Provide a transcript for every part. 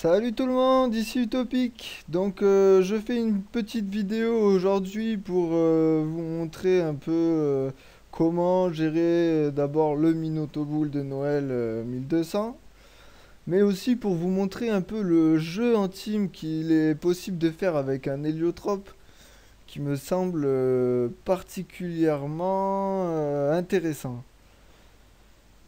Salut tout le monde, ici Utopic. Donc je fais une petite vidéo aujourd'hui pour vous montrer un peu comment gérer d'abord le Minotaur de Noël 1200, mais aussi pour vous montrer un peu le jeu en team qu'il est possible de faire avec un héliotrope qui me semble particulièrement intéressant.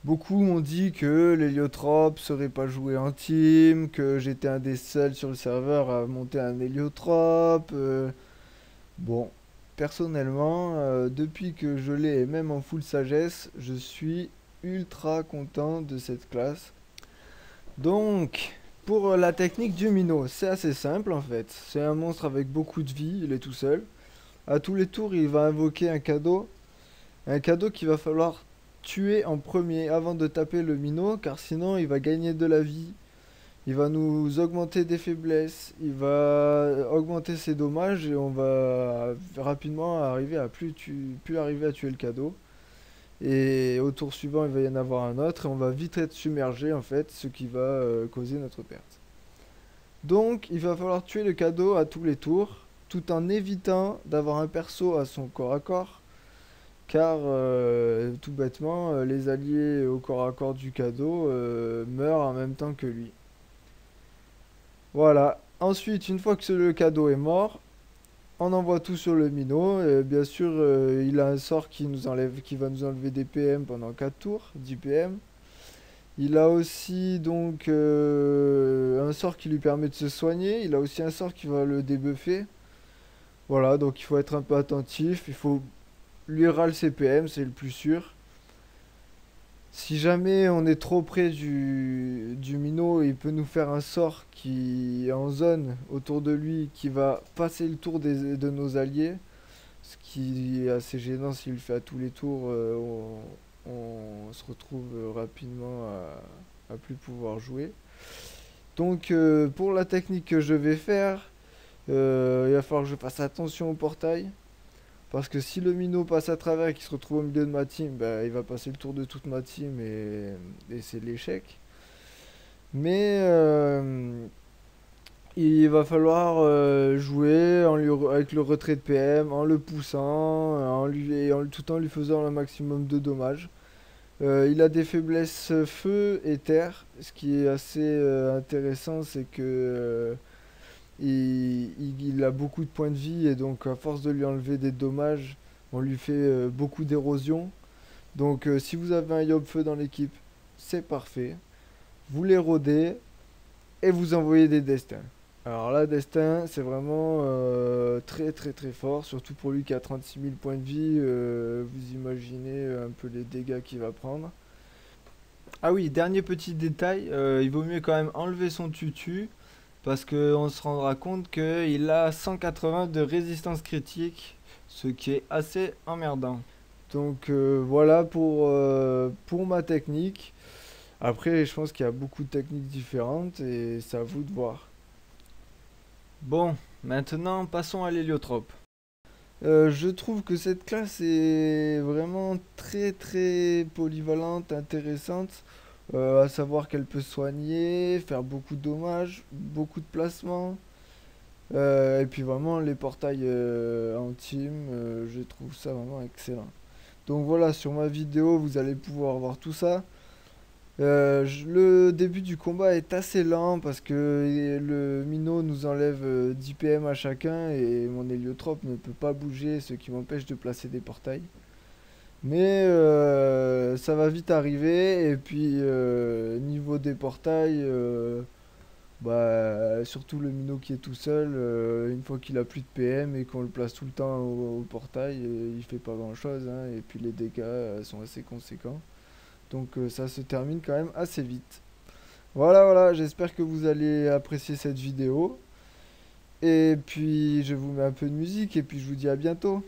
Beaucoup m'ont dit que l'héliotrope serait pas joué en team, que j'étais un des seuls sur le serveur à monter un héliotrope. Bon, personnellement, depuis que je l'ai, et même en full sagesse, je suis ultra content de cette classe. Donc, pour la technique du minot, c'est assez simple en fait. C'est un monstre avec beaucoup de vie, il est tout seul. À tous les tours, il va invoquer un cadeau. Un cadeau qu'il va falloir tuer en premier avant de taper le minot, car sinon il va gagner de la vie, il va nous augmenter des faiblesses, il va augmenter ses dommages et on va rapidement arriver à plus arriver à tuer le cadeau. Et au tour suivant, il va y en avoir un autre et on va vite être submergé en fait, ce qui va causer notre perte. Donc il va falloir tuer le cadeau à tous les tours, tout en évitant d'avoir un perso à son corps à corps. Car tout bêtement, les alliés au corps à corps du cadeau meurent en même temps que lui. Voilà. Ensuite, une fois que le cadeau est mort, on envoie tout sur le minot. Et bien sûr, il a un sort qui va nous enlever des PM pendant 4 tours, 10 PM. Il a aussi donc un sort qui lui permet de se soigner. Il a aussi un sort qui va le débuffer. Voilà, donc il faut être un peu attentif. Il faut lui râle CPM, c'est le plus sûr. Si jamais on est trop près du minot, il peut nous faire un sort qui est en zone autour de lui, qui va passer le tour de nos alliés. Ce qui est assez gênant s'il le fait à tous les tours, on se retrouve rapidement à plus pouvoir jouer. Donc pour la technique que je vais faire, il va falloir que je fasse attention au portail. Parce que si le minot passe à travers et qu'il se retrouve au milieu de ma team, bah, il va passer le tour de toute ma team et c'est l'échec. Mais il va falloir jouer avec le retrait de PM, en le poussant, tout en lui faisant le maximum de dommages. Il a des faiblesses feu et terre. Ce qui est assez intéressant, c'est que il a beaucoup de points de vie et donc à force de lui enlever des dommages, on lui fait beaucoup d'érosion. Donc si vous avez un Yob Feu dans l'équipe, c'est parfait. Vous les rodez et vous envoyez des destins. Alors là, destin, c'est vraiment très très très fort, surtout pour lui qui a 36 000 points de vie. Vous imaginez un peu les dégâts qu'il va prendre. Ah oui, dernier petit détail, il vaut mieux quand même enlever son tutu. Parce qu'on se rendra compte qu'il a 180 de résistance critique, ce qui est assez emmerdant. Donc voilà pour ma technique. Après, je pense qu'il y a beaucoup de techniques différentes et c'est à vous de voir. Bon, maintenant passons à l'héliotrope. Je trouve que cette classe est vraiment très très polyvalente, intéressante. À savoir qu'elle peut soigner, faire beaucoup de dommages, beaucoup de placements. Et puis vraiment les portails en team, je trouve ça vraiment excellent. Donc voilà, sur ma vidéo, vous allez pouvoir voir tout ça. Le début du combat est assez lent parce que le minot nous enlève 10 PM à chacun et mon héliotrope ne peut pas bouger, ce qui m'empêche de placer des portails. Mais ça va vite arriver et puis niveau des portails, bah, surtout le minot qui est tout seul, une fois qu'il a plus de PM et qu'on le place tout le temps au portail, il fait pas grand chose hein, et puis les dégâts sont assez conséquents. Donc ça se termine quand même assez vite. Voilà, voilà, j'espère que vous allez apprécier cette vidéo. Et puis je vous mets un peu de musique et puis je vous dis à bientôt.